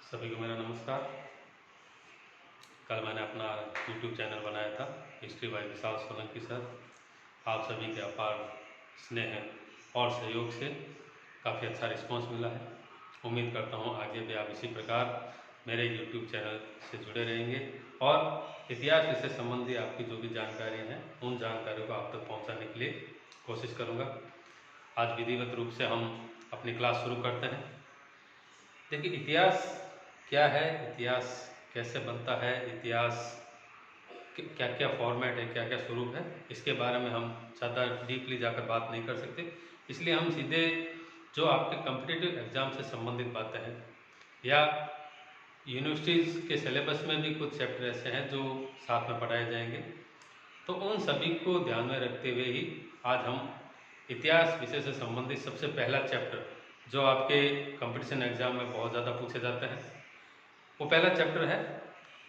सभी को मेरा नमस्कार। कल मैंने अपना YouTube चैनल बनाया था history by Vishal Solanki sir. आप सभी के अपार स्नेह और सहयोग से काफ़ी अच्छा रिस्पांस मिला है। उम्मीद करता हूँ आगे भी आप इसी प्रकार मेरे YouTube चैनल से जुड़े रहेंगे और इतिहास विषय संबंधी आपकी जो भी जानकारियाँ हैं उन जानकारियों को आप तक पहुँचाने के लिए कोशिश करूँगा। आज विधिवत रूप से हम अपनी क्लास शुरू करते हैं। देखिए, इतिहास क्या है, इतिहास कैसे बनता है, इतिहास क्या क्या फॉर्मेट है, क्या क्या स्वरूप है, इसके बारे में हम ज़्यादा डीपली जाकर बात नहीं कर सकते। इसलिए हम सीधे जो आपके कॉम्पिटिटिव एग्ज़ाम से संबंधित बातें हैं या यूनिवर्सिटीज़ के सिलेबस में भी कुछ चैप्टर ऐसे हैं जो साथ में पढ़ाए जाएंगे, तो उन सभी को ध्यान में रखते हुए ही आज हम इतिहास विषय से संबंधित सबसे पहला चैप्टर जो आपके कंपटीशन एग्ज़ाम में बहुत ज़्यादा पूछे जाते हैं, वो पहला चैप्टर है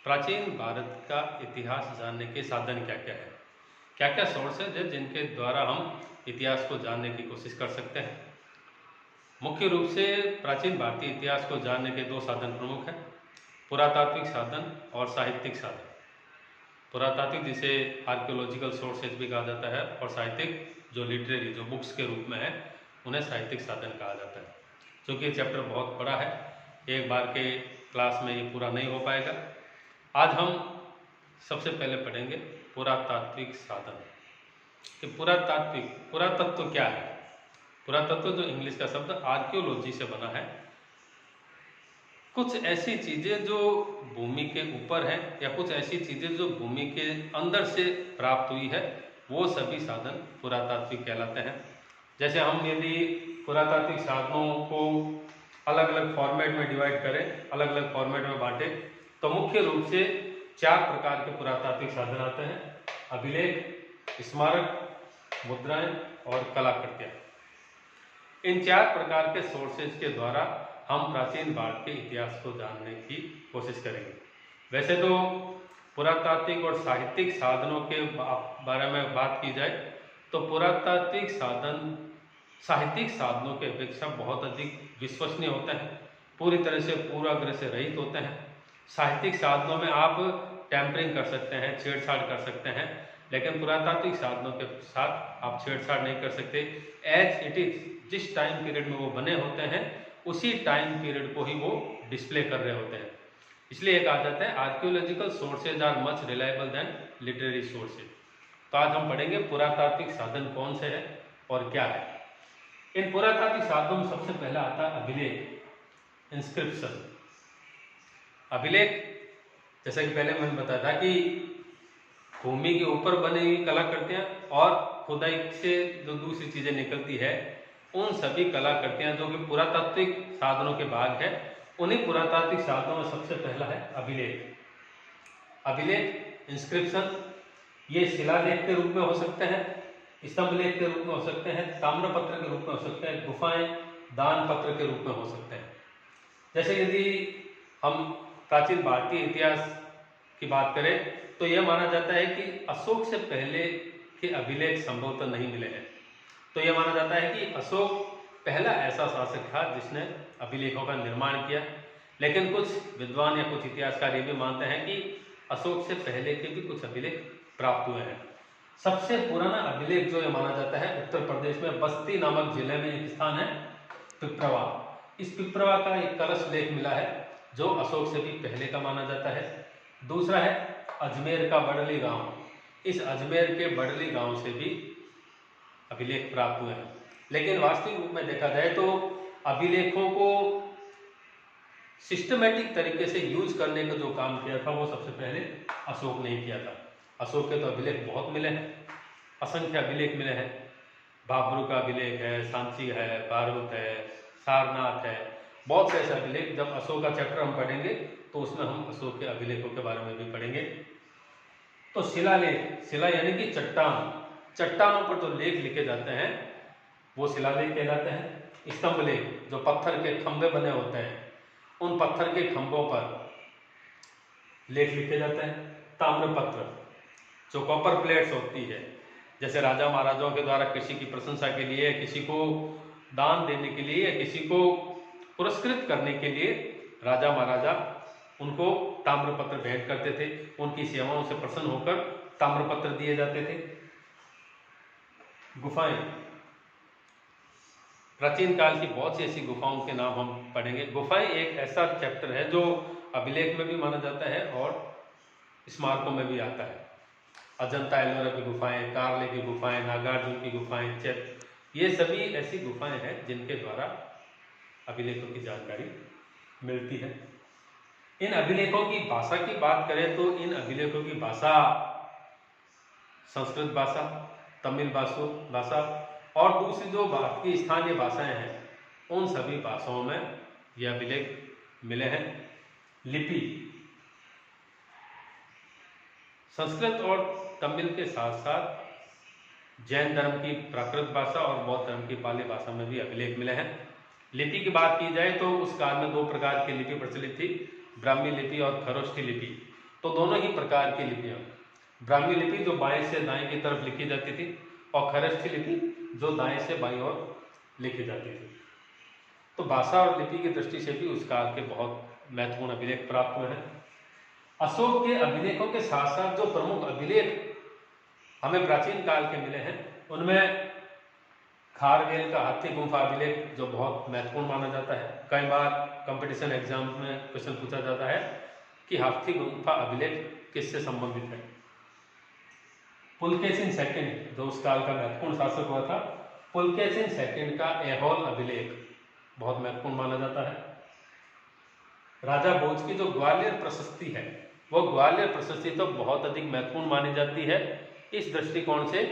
प्राचीन भारत का इतिहास जानने के साधन क्या क्या है, क्या क्या सोर्सेज है जिनके द्वारा हम इतिहास को जानने की कोशिश कर सकते हैं। मुख्य रूप से प्राचीन भारतीय इतिहास को जानने के दो साधन प्रमुख हैं, पुरातात्विक साधन और साहित्यिक साधन। पुरातात्विक जिसे आर्कियोलॉजिकल सोर्सेज भी कहा जाता है और साहित्यिक जो लिटरेरी जो बुक्स के रूप में है उन्हें साहित्यिक साधन कहा जाता है। क्योंकि ये चैप्टर बहुत बड़ा है, एक बार के क्लास में ये पूरा नहीं हो पाएगा। आज हम सबसे पहले पढ़ेंगे पुरातात्विक साधन कि पुरातत्व क्या है। पुरातत्व जो इंग्लिश का शब्द आर्कियोलॉजी से बना है, कुछ ऐसी चीज़ें जो भूमि के ऊपर है या कुछ ऐसी चीज़ें जो भूमि के अंदर से प्राप्त हुई है, वो सभी साधन पुरातात्विक कहलाते हैं। जैसे हम यदि पुरातात्विक साधनों को अलग अलग फॉर्मेट में डिवाइड करें, अलग अलग फॉर्मेट में बांटें, तो मुख्य रूप से 4 प्रकार के पुरातात्विक साधन आते हैं: अभिलेख, स्मारक, मुद्राएं और कलाकृतियाँ। इन 4 प्रकार के सोर्सेज के द्वारा हम प्राचीन भारत के इतिहास को जानने की कोशिश करेंगे। वैसे तो पुरातात्विक और साहित्यिक साधनों के बारे में बात की जाए तो पुरातात्विक साधन साहित्यिक साधनों की अपेक्षा बहुत अधिक विश्वसनीय होते हैं, पूरी तरह से पूर्वाग्रह से रहित होते हैं। साहित्यिक साधनों में आप टैंपरिंग कर सकते हैं, छेड़छाड़ कर सकते हैं, लेकिन पुरातात्विक साधनों के साथ आप छेड़छाड़ नहीं कर सकते। एज इट इज, जिस टाइम पीरियड में वो बने होते हैं उसी टाइम पीरियड को ही वो डिस्प्ले कर रहे होते हैं। इसलिए कहा जाता है archaeological sources are much reliable than literary sources. तो आज हम पढ़ेंगे पुरातात्विक साधन कौन से हैं और क्या है। इन पुरातात्विक साधनों में सबसे पहला आता है अभिलेख, इंस्क्रिप्शन। अभिलेख, जैसा कि पहले मैंने बताया था कि भूमि के ऊपर बनी हुई कलाकृतियाँ और खुदाई से जो दूसरी चीज़ें निकलती है, उन सभी कलाकृतियाँ जो कि पुरातात्विक साधनों के भाग है, उन्हीं पुरातात्विक साधनों में सबसे पहला है अभिलेख। अभिलेख, इंस्क्रिप्शन, ये शिलालेख के रूप में हो सकते हैं, स्तंभ लेख के रूप में हो सकते हैं, ताम्रपत्र के रूप में हो सकते हैं, गुफाएं, दान पत्र के रूप में हो सकते हैं। जैसे यदि हम प्राचीन भारतीय इतिहास की बात करें तो यह माना जाता है कि अशोक से पहले के अभिलेख संभवतः नहीं मिले हैं। तो यह माना जाता है कि अशोक पहला ऐसा शासक था जिसने अभिलेखों का निर्माण किया, लेकिन कुछ विद्वान या कुछ इतिहासकार ये भी मानते हैं कि अशोक से पहले के भी कुछ अभिलेख प्राप्त हुए हैं। सबसे पुराना अभिलेख जो ये माना जाता है उत्तर प्रदेश में बस्ती नामक जिले में एक स्थान है पिपरवा। इस पिपरवा का एक कलश लेख मिला है जो अशोक से भी पहले का माना जाता है। दूसरा है अजमेर का बड़ली गांव। इस अजमेर के बड़ली गांव से भी अभिलेख प्राप्त हुए हैं। लेकिन वास्तविक रूप में देखा जाए तो अभिलेखों को सिस्टमेटिक तरीके से यूज करने का जो काम किया था वो सबसे पहले अशोक ने किया था। अशोक के तो अभिलेख बहुत मिले हैं, असंख्य अभिलेख मिले हैं। बाबरू का अभिलेख है, सांची है, बारूद है, सारनाथ है, बहुत से ऐसे अभिलेख। जब अशोक का चैप्टर हम पढ़ेंगे तो उसमें हम अशोक के अभिलेखों के बारे में भी पढ़ेंगे। तो शिलालेख, शिला यानी कि चट्टान, चट्टानों पर जो लेख लिखे जाते हैं वो शिलालेख कहलाते हैं। स्तंभ लेख, जो पत्थर के खंभे बने होते हैं, उन पत्थर के खंभों पर लेख लिखे जाते हैं। ताम्रपत्र, जो कॉपर प्लेट्स होती है, जैसे राजा महाराजाओं के द्वारा किसी की प्रशंसा के लिए, किसी को दान देने के लिए या किसी को पुरस्कृत करने के लिए राजा महाराजा उनको ताम्रपत्र भेंट करते थे, उनकी सेवाओं से प्रसन्न होकर ताम्रपत्र दिए जाते थे। गुफाएं, प्राचीन काल की बहुत सी ऐसी गुफाओं के नाम हम पढ़ेंगे। गुफाएं एक ऐसा चैप्टर है जो अभिलेख में भी माना जाता है और स्मारकों में भी आता है। अजंता एलोरा की गुफाएं, कारले की गुफाएं, नागार्जुन की गुफाएं, ये सभी ऐसी गुफाएं हैं जिनके द्वारा अभिलेखों की जानकारी मिलती है। इन अभिलेखों की भाषा की बात करें तो इन अभिलेखों की भाषा संस्कृत भाषा, तमिल भाषा और दूसरी जो भारत की स्थानीय भाषाएं हैं उन सभी भाषाओं में यह अभिलेख मिले हैं। लिपि, संस्कृत और तमिल के साथ साथ जैन धर्म की प्राकृत भाषा और बौद्ध धर्म की पाली भाषा में भी अभिलेख मिले हैं। लिपि की बात की जाए तो उस काल में 2 प्रकार की लिपि प्रचलित थी, ब्राह्मी लिपि और खरोष्ठी लिपि। तो दोनों ही प्रकार की लिपियां, ब्राह्मी लिपि जो बाएं से दाएं की तरफ लिखी जाती थी और खरोष्ठी लिपि जो दाएं से बाईं ओर लिखी जाती थी। तो भाषा और लिपि की दृष्टि से भी उस काल के बहुत महत्वपूर्ण अभिलेख प्राप्त हुए हैं। अशोक के अभिलेखों के साथ साथ जो प्रमुख अभिलेख हमें प्राचीन काल के मिले हैं उनमें खारवेल का हाथी गुम्फा अभिलेख जो बहुत महत्वपूर्ण माना जाता है। कई बार कंपटीशन एग्जाम में क्वेश्चन पूछा जाता है कि हाथी गुम्फा अभिलेख किससे संबंधित है। पुलकेशिन सेकंड जो उस काल का महत्वपूर्ण शासक हुआ था, पुलकेशिन सेकंड का ऐहोल अभिलेख बहुत महत्वपूर्ण माना जाता है। राजा भोज की जो ग्वालियर प्रशस्ति है वो ग्वालियर प्रशस्ति तो बहुत अधिक महत्वपूर्ण मानी जाती है इस दृष्टिकोण से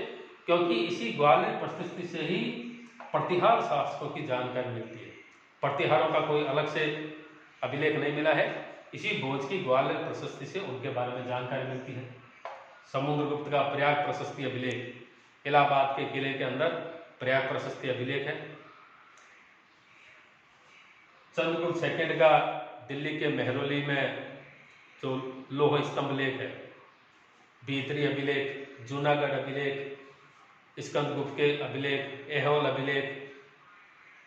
क्योंकि इसी ग्वालियर प्रशस्ति से ही प्रतिहार शासकों की जानकारी मिलती है। प्रतिहारों का कोई अलग से अभिलेख नहीं मिला है, इसी भोज की ग्वालियर प्रशस्ति से उनके बारे में जानकारी मिलती है। समुद्रगुप्त का प्रयाग प्रशस्ति अभिलेख, इलाहाबाद के किले के अंदर प्रयाग प्रशस्ति अभिलेख है। चंद्रगुप्त सेकंड का दिल्ली के मेहरौली में जो लोह स्तंभ लेख है, भीतरी अभिलेख, जूनागढ़ अभिलेख, स्कंदगुप्त के अभिलेख, ऐहोल अभिलेख,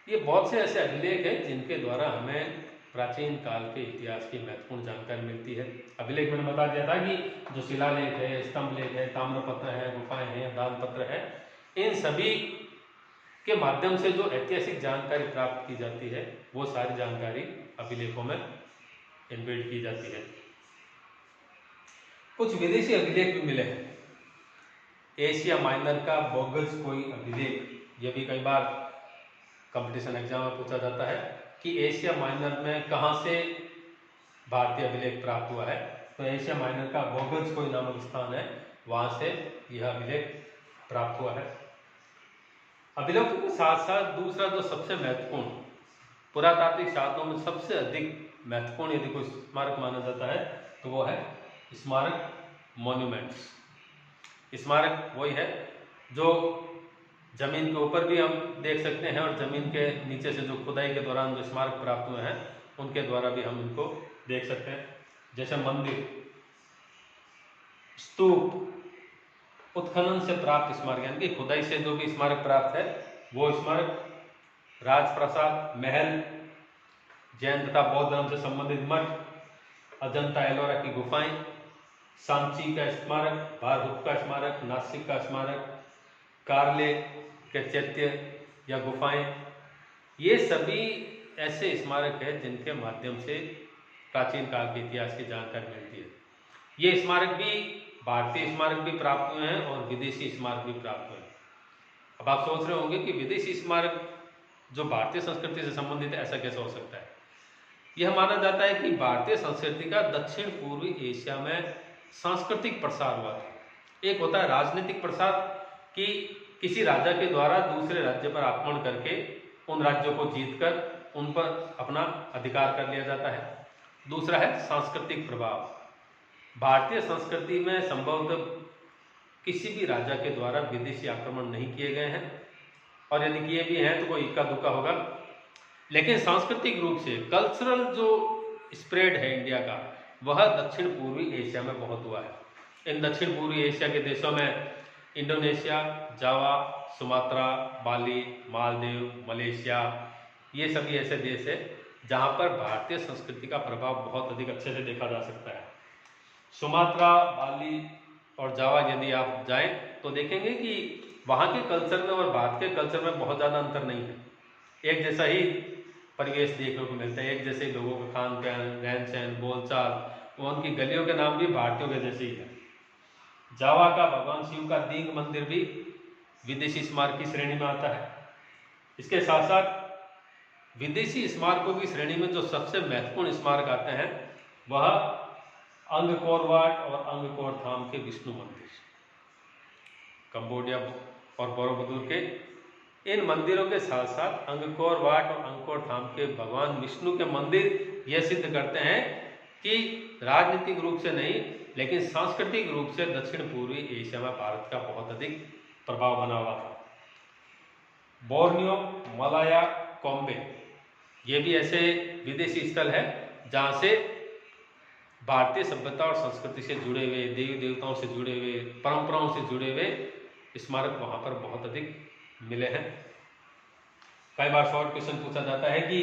ये बहुत से ऐसे अभिलेख हैं जिनके द्वारा हमें प्राचीन काल के इतिहास की महत्वपूर्ण जानकारी मिलती है। अभिलेख मैंने बता दिया था कि जो शिलालेख है, स्तंभ लेख है, ताम्रपत्र है, गुफाएं हैं, दानपत्र है, इन सभी के माध्यम से जो ऐतिहासिक जानकारी प्राप्त की जाती है वो सारी जानकारी अभिलेखों में इनबिल्ड की जाती है। कुछ विदेशी अभिलेख भी मिले हैं। एशिया माइनर का बोगल्सकोई अभिलेख, यह भी कई बार कंपटीशन एग्जाम में पूछा जाता है कि एशिया माइनर में कहाँ से भारतीय अभिलेख प्राप्त हुआ है। तो एशिया माइनर का बोगल्सकोई नामक स्थान है, वहाँ से यह अभिलेख प्राप्त हुआ है। अभिलेखों के साथ साथ दूसरा जो सबसे महत्वपूर्ण पुरातात्विक साधनों में सबसे अधिक महत्वपूर्ण यदि कोई स्मारक माना जाता है तो वो है स्मारक, मॉन्यूमेंट्स। स्मारक वही है जो जमीन के ऊपर भी हम देख सकते हैं और जमीन के नीचे से जो खुदाई के दौरान जो स्मारक प्राप्त हुए हैं उनके द्वारा भी हम इनको देख सकते हैं। जैसे मंदिर, स्तूप, उत्खनन से प्राप्त स्मारक यानी कि खुदाई से जो भी स्मारक प्राप्त है वो स्मारक, राजप्रासाद, महल, जैन तथा बौद्ध धर्म से संबंधित मठ, अजंता एलोरा की गुफाएं, सांची का स्मारक, भारहुत का स्मारक, नासिक का स्मारक, कारले के चैत्य या गुफाएं, ये सभी ऐसे स्मारक हैं जिनके माध्यम से प्राचीन काल के इतिहास की जानकारी मिलती है। ये स्मारक भी भारतीय स्मारक भी प्राप्त हुए हैं और विदेशी स्मारक भी प्राप्त हुए हैं। अब आप सोच रहे होंगे कि विदेशी स्मारक जो भारतीय संस्कृति से संबंधित है ऐसा कैसे हो सकता है। यह माना जाता है कि भारतीय संस्कृति का दक्षिण पूर्वी एशिया में सांस्कृतिक प्रसार हुआ था। एक होता है राजनीतिक प्रसार कि किसी राजा के द्वारा दूसरे राज्य पर आक्रमण करके उन राज्यों को जीतकर उन पर अपना अधिकार कर लिया जाता है। दूसरा है सांस्कृतिक प्रभाव। भारतीय संस्कृति में संभवतः किसी भी राजा के द्वारा विदेशी आक्रमण नहीं किए गए हैं और यदि किए भी हैं तो कोई इक्का दुक्का होगा, लेकिन सांस्कृतिक रूप से कल्चरल जो स्प्रेड है इंडिया का वह दक्षिण पूर्वी एशिया में बहुत हुआ है। इन दक्षिण पूर्वी एशिया के देशों में इंडोनेशिया, जावा, सुमात्रा, बाली, मालदीव, मलेशिया, ये सभी ऐसे देश हैं जहाँ पर भारतीय संस्कृति का प्रभाव बहुत अधिक अच्छे से देखा जा सकता है। सुमात्रा, बाली और जावा यदि आप जाएं तो देखेंगे कि वहाँ के कल्चर में और भारत के कल्चर में बहुत ज़्यादा अंतर नहीं है। एक जैसा ही परिवेश देखने को मिलता है, एक जैसे ही लोगों का खान पान, रहन सहन, बोलचाल, वो उनकी गलियों के नाम भी भारतीयों के जैसे ही है। जावा का भगवान शिव का दींग मंदिर भी विदेशी स्मारक की श्रेणी में आता है। इसके साथ साथ विदेशी स्मारकों की श्रेणी में जो सबसे महत्वपूर्ण स्मारक आते हैं वह अंगकोर वाट और अंगकोर धाम के विष्णु मंदिर, कंबोडिया और बोरोबुदुर के इन मंदिरों के साथ साथ अंगकोर वाट और अंगकोर धाम के भगवान विष्णु के मंदिर यह सिद्ध करते हैं कि राजनीतिक रूप से नहीं लेकिन सांस्कृतिक रूप से दक्षिण पूर्वी एशिया में भारत का बहुत अधिक प्रभाव बना हुआ था। बोर्नियो, मलाया, कॉम्बे ये भी ऐसे विदेशी स्थल है जहाँ से भारतीय सभ्यता और संस्कृति से जुड़े हुए, देवी देवताओं से जुड़े हुए, परंपराओं से जुड़े हुए स्मारक वहाँ पर बहुत अधिक मिले हैं। कई बार शॉर्ट क्वेश्चन पूछा जाता है कि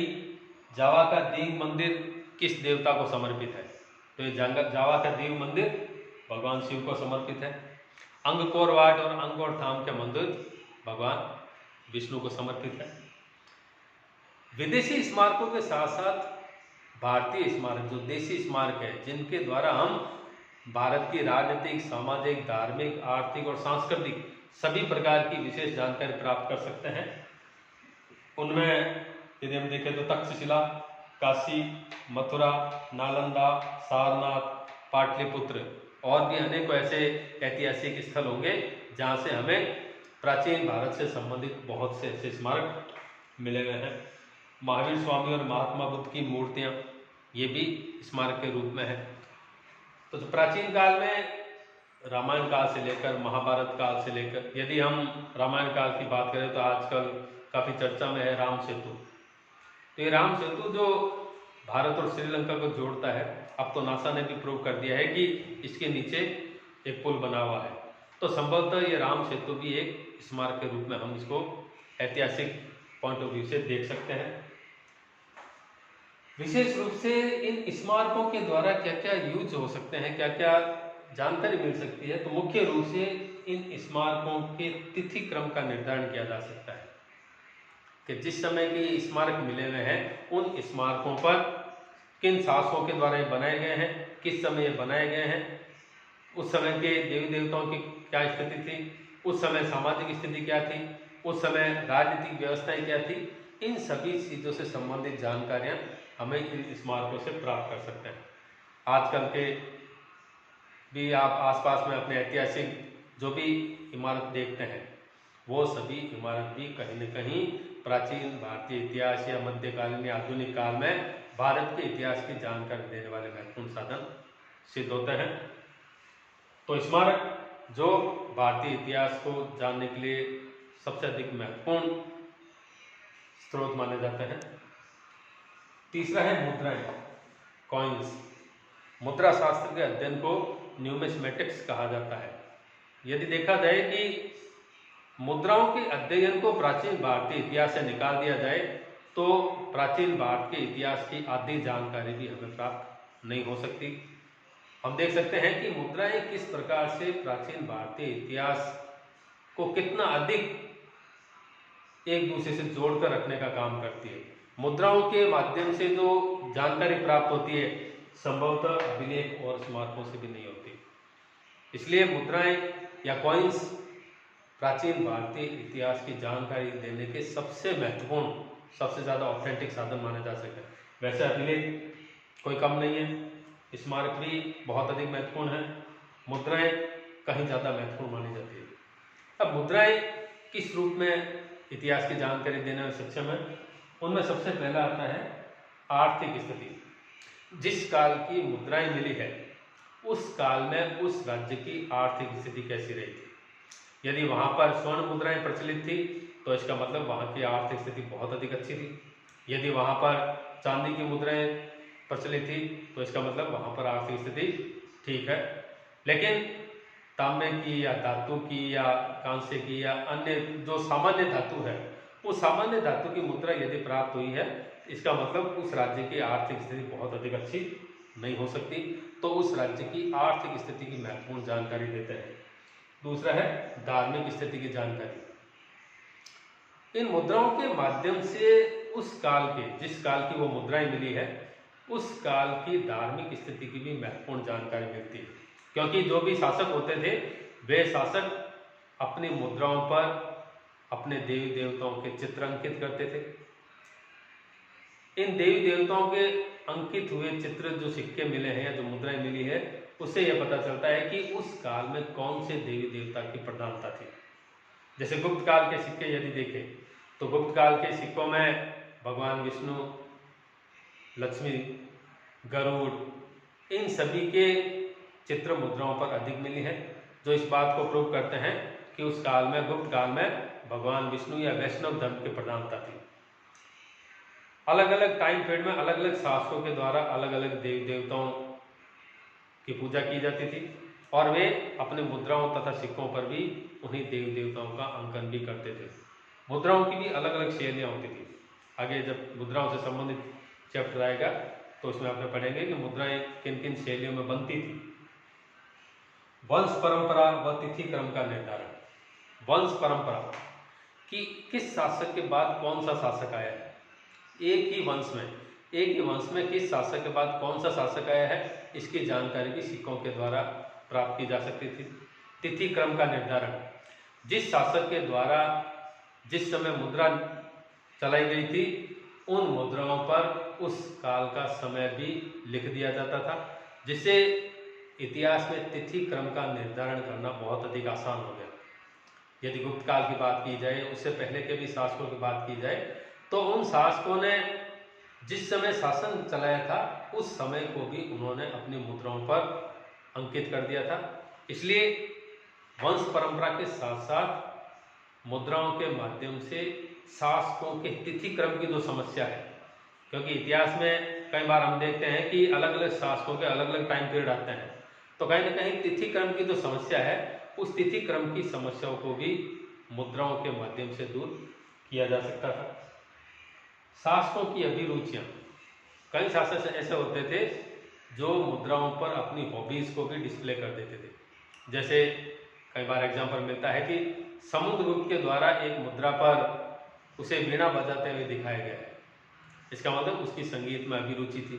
जावा का दींग मंदिर किस देवता को समर्पित है, तो ये जावा का दींग मंदिर भगवान शिव को समर्पित है। अंगकोर वाट और अंगकोर धाम के मंदिर भगवान विष्णु को समर्पित है। विदेशी स्मारकों के साथ साथ भारतीय स्मारक जो देशी स्मारक है, जिनके द्वारा हम भारत की राजनीतिक, सामाजिक, धार्मिक, आर्थिक और सांस्कृतिक सभी प्रकार की विशेष जानकारी प्राप्त कर सकते हैं, उनमें यदि हम देखें तो तक्षशिला, काशी, मथुरा, नालंदा, सारनाथ, पाटलिपुत्र और भी अनेकों ऐसे ऐतिहासिक स्थल होंगे जहाँ से हमें प्राचीन भारत से संबंधित बहुत से ऐसे स्मारक मिले हुए हैं। महावीर स्वामी और महात्मा बुद्ध की मूर्तियाँ ये भी स्मारक के रूप में है। तो प्राचीन काल में रामायण काल से लेकर महाभारत काल से लेकर, यदि हम रामायण काल की बात करें तो आजकल काफ़ी चर्चा में है राम सेतु। तो ये राम सेतु जो भारत और श्रीलंका को जोड़ता है, अब तो नासा ने भी प्रूव कर दिया है कि इसके नीचे एक पुल बना हुआ है। तो संभवतः ये राम सेतु भी एक स्मारक के रूप में हम इसको ऐतिहासिक पॉइंट ऑफ व्यू से देख सकते हैं। विशेष रूप से इन स्मारकों के द्वारा क्या क्या यूज हो सकते हैं, क्या क्या जानकारी मिल सकती है, तो मुख्य रूप से इन स्मारकों के तिथि क्रम का निर्धारण किया जा सकता है कि जिस समय के स्मारक मिले हुए हैं उन स्मारकों पर किन शासकों के द्वारा ये बनाए गए हैं, किस समय ये बनाए गए हैं, उस समय के देवी देवताओं की क्या स्थिति थी, उस समय सामाजिक स्थिति क्या थी, उस समय राजनीतिक व्यवस्थाएं क्या थी। इन सभी चीज़ों से संबंधित जानकारियाँ हमें इन स्मारकों से प्राप्त कर सकते हैं। आजकल के भी आप आसपास में अपने ऐतिहासिक जो भी इमारत देखते हैं वो सभी इमारत भी कहीं न कहीं प्राचीन भारतीय इतिहास या मध्यकालीन या आधुनिक काल में भारत के इतिहास की जानकारी देने वाले महत्वपूर्ण साधन सिद्ध होते हैं। तो स्मारक जो भारतीय इतिहास को जानने के लिए सबसे अधिक महत्वपूर्ण स्रोत माने जाते हैं। तीसरा है मुद्राएं, कॉइन्स। मुद्रा शास्त्र के अध्ययन को न्यूमिस्मेटिक्स कहा जाता है। यदि देखा जाए कि मुद्राओं के अध्ययन को प्राचीन भारतीय इतिहास से निकाल दिया जाए तो प्राचीन भारत के इतिहास की आधी जानकारी भी हमें प्राप्त नहीं हो सकती। हम देख सकते हैं कि मुद्राएं किस प्रकार से प्राचीन भारतीय इतिहास को कितना अधिक एक दूसरे से जोड़कर रखने का काम करती है। मुद्राओं के माध्यम से जो जानकारी प्राप्त होती है संभवतः अभिलेख और स्मारकों से भी नहीं होती। इसलिए मुद्राएं या कॉइन्स प्राचीन भारतीय इतिहास की जानकारी देने के सबसे महत्वपूर्ण, सबसे ज़्यादा ऑथेंटिक साधन माने जा सकते हैं। वैसे अभिलेख कोई कम नहीं है, स्मारक भी बहुत अधिक महत्वपूर्ण है, मुद्राएं कहीं ज़्यादा महत्वपूर्ण मानी जाती है। अब मुद्राएं किस रूप में इतिहास की जानकारी देने में सक्षम है, उनमें सबसे पहला आता है आर्थिक स्थिति। जिस काल की मुद्राएं मिली है उस काल में उस राज्य की आर्थिक स्थिति कैसी रही थी। यदि वहाँ पर स्वर्ण मुद्राएं प्रचलित थी तो इसका मतलब वहाँ की आर्थिक स्थिति बहुत अधिक अच्छी थी। यदि वहाँ पर चांदी की मुद्राएं प्रचलित थी तो इसका मतलब वहाँ पर आर्थिक स्थिति ठीक है। लेकिन तांबे की या धातु की या कांसे की या अन्य जो सामान्य धातु है, वो सामान्य धातु की मुद्रा यदि प्राप्त हुई है इसका मतलब उस राज्य की आर्थिक स्थिति बहुत अधिक अच्छी नहीं हो सकती, तो उस राज्य की आर्थिक स्थिति की महत्वपूर्ण जानकारी देते हैं। दूसरा है धार्मिक स्थिति की जानकारी। इन मुद्राओं के माध्यम से उस काल के, जिस काल की वो मुद्राएं मिली है, उस काल की धार्मिक स्थिति की भी महत्वपूर्ण जानकारी मिलती है, क्योंकि जो भी शासक होते थे वे शासक अपनी मुद्राओं पर अपने देवी देवताओं के चित्र अंकित करते थे। इन देवी देवताओं के अंकित हुए चित्र जो सिक्के मिले हैं या जो मुद्राएं मिली है, उससे यह पता चलता है कि उस काल में कौन से देवी देवता की प्रधानता थी। जैसे गुप्त काल के सिक्के यदि देखें तो गुप्त काल के सिक्कों में भगवान विष्णु, लक्ष्मी, गरुड़, इन सभी के चित्र मुद्राओं पर अधिक मिली है, जो इस बात को प्रूव करते हैं कि उस काल में, गुप्त काल में भगवान विष्णु या वैष्णव धर्म की प्रधानता थी। अलग अलग टाइम पीरियड में अलग अलग शासकों के द्वारा अलग अलग देवी देवताओं की पूजा की जाती थी और वे अपने मुद्राओं तथा सिक्कों पर भी उन्हीं देवी देवताओं का अंकन भी करते थे। मुद्राओं की भी अलग अलग शैलियाँ होती थी। आगे जब मुद्राओं से संबंधित चैप्टर आएगा तो उसमें आपने पढ़ेंगे कि मुद्राएं किन किन शैलियों में बनती थी। वंश परंपरा व तिथि क्रम का निर्धारण। वंश परंपरा कि किस शासक के बाद कौन सा शासक आया है, एक ही वंश में किस शासक के बाद कौन सा शासक आया है, इसकी जानकारी भी सिक्कों के द्वारा प्राप्त की जा सकती थी। तिथि क्रम का निर्धारण, जिस शासक के द्वारा जिस समय मुद्रा चलाई गई थी उन मुद्राओं पर उस काल का समय भी लिख दिया जाता था, जिससे इतिहास में तिथि क्रम का निर्धारण करना बहुत अधिक आसान हो गया। यदि गुप्त काल की बात की जाए, उससे पहले के भी शासकों की बात की जाए, तो उन शासकों ने जिस समय शासन चलाया था उस समय को भी उन्होंने अपनी मुद्राओं पर अंकित कर दिया था। इसलिए वंश परंपरा के साथ साथ मुद्राओं के माध्यम से शासकों के तिथि क्रम की जो समस्या है, क्योंकि इतिहास में कई बार हम देखते हैं कि अलग अलग शासकों के अलग अलग टाइम पीरियड आते हैं, तो कहीं ना कहीं तिथि क्रम की जो समस्या है उस तिथि क्रम की समस्याओं को भी मुद्राओं के माध्यम से दूर किया जा सकता था। शासकों की अभिरुचियाँ, कई शासक ऐसे होते थे जो मुद्राओं पर अपनी हॉबीज को भी डिस्प्ले कर देते थे। जैसे कई बार एग्जाम्पल मिलता है कि समुद्रगुप्त के द्वारा एक मुद्रा पर उसे वीणा बजाते हुए दिखाया गया है, इसका मतलब उसकी संगीत में अभिरुचि थी।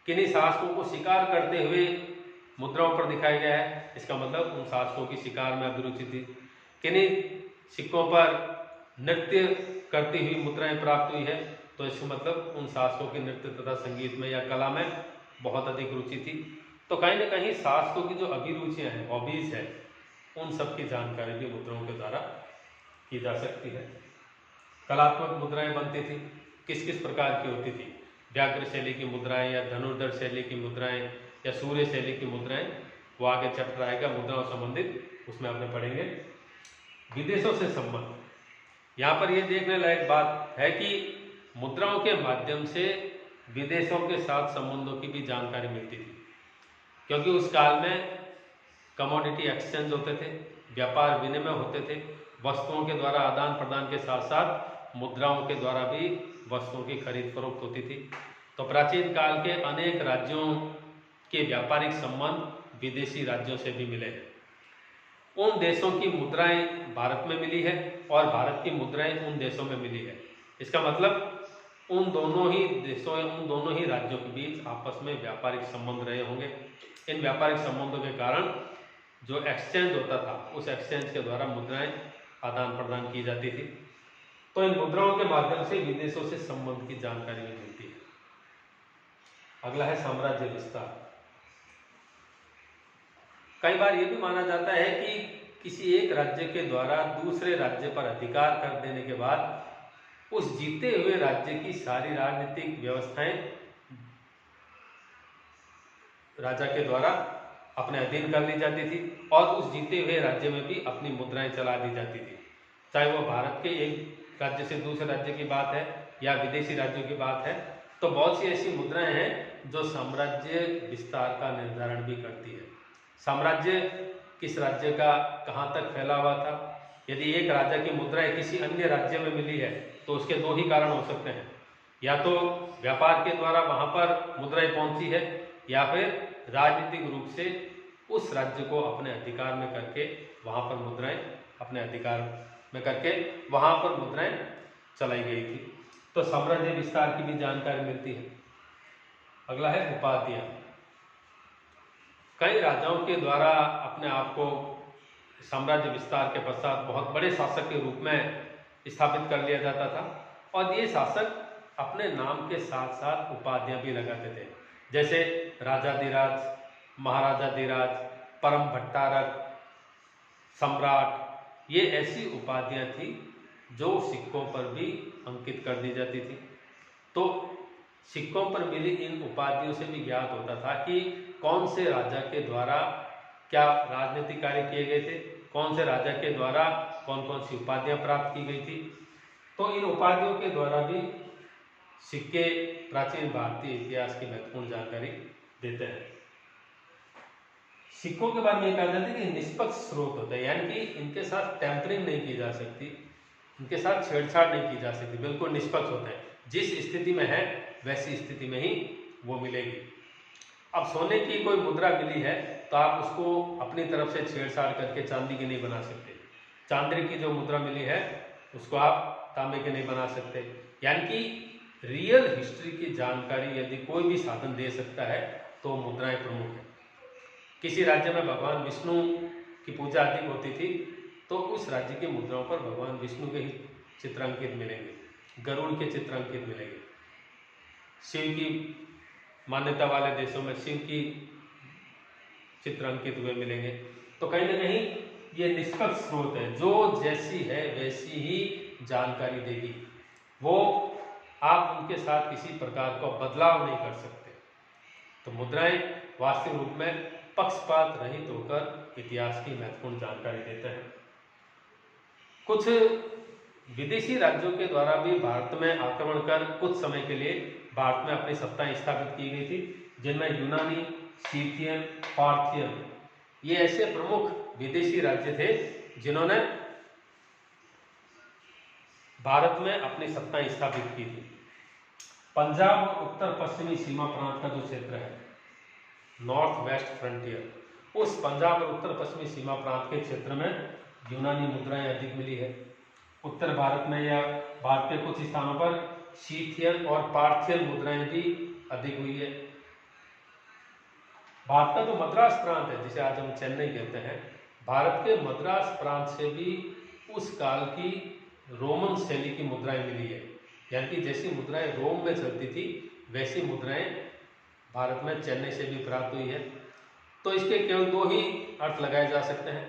किन्हीं शासकों को शिकार करते हुए मुद्राओं पर दिखाया गया है, इसका मतलब उन शासकों की शिकार में अभिरुचि थी। किन्हीं सिक्कों पर नृत्य करती हुई मुद्राएं प्राप्त हुई है, तो इसका मतलब उन शासकों की नृत्य तथा संगीत में या कला में बहुत अधिक रुचि थी। तो कहीं ना कहीं शासकों की जो अभिरुचियां हैं, हॉबीज है, उन सब की जानकारी भी मुद्राओं के द्वारा की जा सकती है। कलात्मक मुद्राएं बनती थी, किस किस प्रकार की होती थी, व्याघ्र शैली की मुद्राएं या धनुर्धर शैली की मुद्राएं या सूर्य शैली की मुद्राएं, वो आगे चैप्टर आएगा मुद्राओं संबंधित, उसमें आपने पढ़ेंगे। विदेशों से संबंध, यहाँ पर ये देखने लायक बात है कि मुद्राओं के माध्यम से विदेशों के साथ संबंधों की भी जानकारी मिलती थी, क्योंकि उस काल में कमोडिटी एक्सचेंज होते थे, व्यापार विनिमय होते थे, वस्तुओं के द्वारा आदान प्रदान के साथ साथ मुद्राओं के द्वारा भी वस्तुओं की खरीद फरोख्त होती थी। तो प्राचीन काल के अनेक राज्यों के व्यापारिक संबंध विदेशी राज्यों से भी मिले हैं। उन देशों की मुद्राएं भारत में मिली है और भारत की मुद्राएं उन देशों में मिली है। इसका मतलब उन दोनों ही देशों या उन दोनों ही राज्यों के बीच आपस में व्यापारिक संबंध रहे होंगे। इन व्यापारिक संबंधों के कारण जो एक्सचेंज होता था, उस एक्सचेंज के द्वारा मुद्राएं आदान प्रदान की जाती थी। तो इन मुद्राओं के माध्यम से विदेशों से संबंध की जानकारी भी मिलती है। अगला है साम्राज्य विस्तार। कई बार यह भी माना जाता है कि किसी एक राज्य के द्वारा दूसरे राज्य पर अधिकार कर देने के बाद उस जीते हुए राज्य की सारी राजनीतिक व्यवस्थाएं राजा के द्वारा अपने अधीन कर ली जाती थी और उस जीते हुए राज्य में भी अपनी मुद्राएं चला दी जाती थी। चाहे वो भारत के एक राज्य से दूसरे राज्य की बात है या विदेशी राज्यों की बात है, तो बहुत सी ऐसी मुद्राएं हैं जो साम्राज्य विस्तार का निर्धारण भी करती है। साम्राज्य किस राज्य का कहाँ तक फैला हुआ था। यदि एक राजा की मुद्राएं किसी अन्य राज्य में मिली है तो उसके दो ही कारण हो सकते हैं। या तो व्यापार के द्वारा वहां पर मुद्राएं पहुंची है, या फिर राजनीतिक रूप से उस राज्य को अपने अधिकार में करके वहां पर मुद्राएं अपने अधिकार में करके वहां पर मुद्राएं चलाई गई थी। तो साम्राज्य विस्तार की भी जानकारी मिलती है। अगला है उपाधियां। कई राजाओं के द्वारा अपने आप को साम्राज्य विस्तार के पश्चात बहुत बड़े शासक के रूप में स्थापित कर लिया जाता था, और ये शासक अपने नाम के साथ साथ उपाधियां भी लगाते थे, जैसे राजाधिराज, महाराजाधिराज, परम भट्टारक, सम्राट। ये ऐसी उपाधियां थी जो सिक्कों पर भी अंकित कर दी जाती थी। तो सिक्कों पर मिली इन उपाधियों से भी ज्ञात होता था कि कौन से राजा के द्वारा क्या राजनीतिक कार्य किए गए थे, कौन से राजा के द्वारा कौन कौन सी उपाधियां प्राप्त की गई थी। तो इन उपाधियों के द्वारा भी सिक्के प्राचीन भारतीय इतिहास की महत्वपूर्ण जानकारी देते हैं। सिक्कों के बारे में कहा जाता है कि निष्पक्ष स्रोत होता है, यानी कि इनके साथ टैंपरिंग नहीं की जा सकती, इनके साथ छेड़छाड़ नहीं की जा सकती, बिल्कुल निष्पक्ष होता है। जिस स्थिति में है वैसी स्थिति में ही वो मिलेगी। अब सोने की कोई मुद्रा मिली है तो आप उसको अपनी तरफ से छेड़छाड़ करके चांदी की नहीं बना सकते। चांदी की जो मुद्रा मिली है उसको आप तांबे के नहीं बना सकते। यानी कि रियल हिस्ट्री की जानकारी यदि कोई भी साधन दे सकता है तो मुद्राएं प्रमुख है। किसी राज्य में भगवान विष्णु की पूजा अधिक होती थी तो उस राज्य की मुद्राओं पर भगवान विष्णु के ही चित्रांकित मिलेंगे, गरुड़ के चित्रांकित मिलेंगे। शिव की मान्यता वाले देशों में शिव की चित्रांकित हुए मिलेंगे। तो कहीं ना कहीं ये निष्पक्ष स्रोत है, जो जैसी है वैसी ही जानकारी देगी। वो आप उनके साथ किसी प्रकार का बदलाव नहीं कर सकते। तो मुद्राएं वास्तविक रूप में पक्षपात रहित होकर इतिहास की महत्वपूर्ण जानकारी देते हैं। कुछ विदेशी राज्यों के द्वारा भी भारत में आक्रमण कर कुछ समय के लिए भारत में अपनी सत्ताएं स्थापित की गई थी, जिनमें यूनानी, सीथियन, पार्थियन ये ऐसे प्रमुख विदेशी राज्य थे जिन्होंने भारत में अपनी सत्ताएं स्थापित की थी। पंजाब और उत्तर पश्चिमी सीमा प्रांत का जो क्षेत्र है, नॉर्थ वेस्ट फ्रंटियर, उस पंजाब और उत्तर पश्चिमी सीमा प्रांत के क्षेत्र में यूनानी मुद्राएं अधिक मिली है। उत्तर भारत में या भारत के कुछ स्थानों पर सीथियन और पार्थियन मुद्राएं भी अधिक हुई है। भारत का जो मद्रास प्रांत है, जिसे आज हम चेन्नई कहते हैं, भारत के मद्रास प्रांत से भी उस काल की रोमन शैली की मुद्राएं मिली है। यानी कि जैसी मुद्राएं रोम में चलती थी वैसी मुद्राएं भारत में चेन्नई से भी प्राप्त हुई है। तो इसके केवल दो ही अर्थ लगाए जा सकते हैं,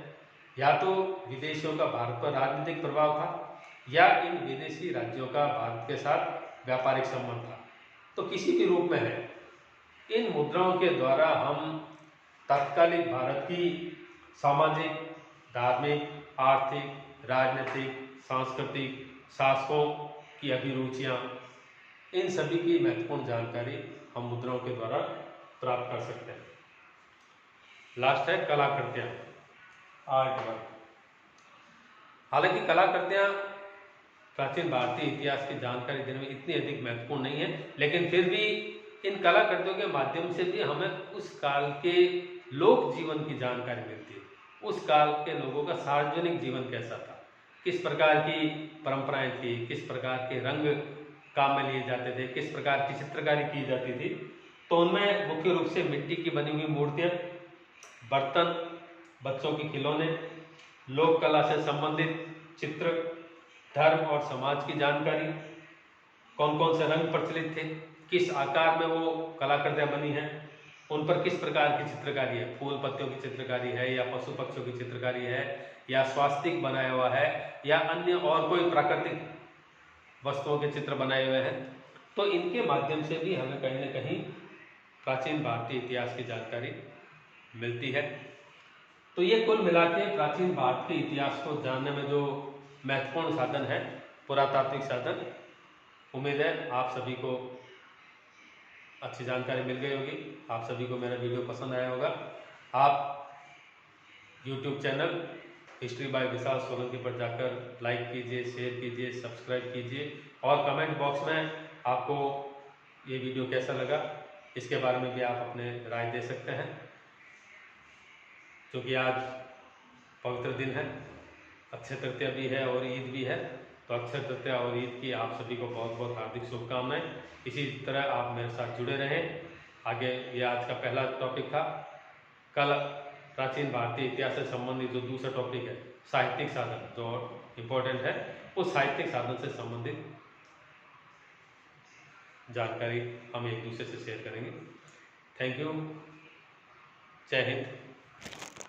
या तो विदेशियों का भारत पर राजनीतिक प्रभाव था, या इन विदेशी राज्यों का भारत के साथ व्यापारिक संबंध था। तो किसी भी रूप में है, इन मुद्राओं के द्वारा हम तत्कालिक भारत की सामाजिक, धार्मिक, आर्थिक, राजनीतिक, सांस्कृतिक, शासकों की अभिरुचियां, इन सभी की महत्वपूर्ण जानकारी हम मुद्राओं के द्वारा प्राप्त कर सकते हैं। लास्ट है कलाकृतियां, आर्ट वर्क। हालांकि कलाकृतियां प्राचीन भारतीय इतिहास की जानकारी देने में इतनी अधिक महत्वपूर्ण नहीं है, लेकिन फिर भी इन कलाकृतियों के माध्यम से भी हमें उस काल के लोक जीवन की जानकारी मिलती है। उस काल के लोगों का सार्वजनिक जीवन कैसा था, किस प्रकार की परंपराएं थी, किस प्रकार के रंग काम में लिए जाते थे, किस प्रकार की चित्रकारी की जाती थी। तो उनमें मुख्य रूप से मिट्टी की बनी हुई मूर्तियां, बर्तन, बच्चों के खिलौने, लोक कला से संबंधित चित्र, धर्म और समाज की जानकारी, कौन कौन से रंग प्रचलित थे, किस आकार में वो कलाकृतियां बनी हैं, उन पर किस प्रकार की चित्रकारी है, फूल पत्तियों की चित्रकारी है, या पशु पक्षियों की चित्रकारी है, या स्वास्तिक बनाया हुआ है, या अन्य और कोई प्राकृतिक वस्तुओं के चित्र बनाए हुए हैं। तो इनके माध्यम से भी हमें कहीं ना कहीं प्राचीन भारतीय इतिहास की जानकारी मिलती है। तो ये कुल मिला के प्राचीन भारत के इतिहास को जानने में जो महत्वपूर्ण साधन है, पुरातात्विक साधन। उम्मीद है आप सभी को अच्छी जानकारी मिल गई होगी, आप सभी को मेरा वीडियो पसंद आया होगा। आप YouTube चैनल हिस्ट्री बाय विशाल सोलंकी पर जाकर लाइक कीजिए, शेयर कीजिए, सब्सक्राइब कीजिए और कमेंट बॉक्स में आपको ये वीडियो कैसा लगा, इसके बारे में भी आप अपने राय दे सकते हैं। क्योंकि आज पवित्र दिन है, अक्षय तृतीया भी है और ईद भी है, तो अक्षय तृतीया और ईद की आप सभी को बहुत बहुत हार्दिक शुभकामनाएं। इसी तरह आप मेरे साथ जुड़े रहें। आगे ये आज का पहला टॉपिक था। कल प्राचीन भारतीय इतिहास से संबंधित जो दूसरा टॉपिक है, साहित्यिक साधन, जो इम्पोर्टेंट है, उस साहित्यिक साधन से संबंधित जानकारी हम एक दूसरे से शेयर करेंगे। Thank you. जय हिंद।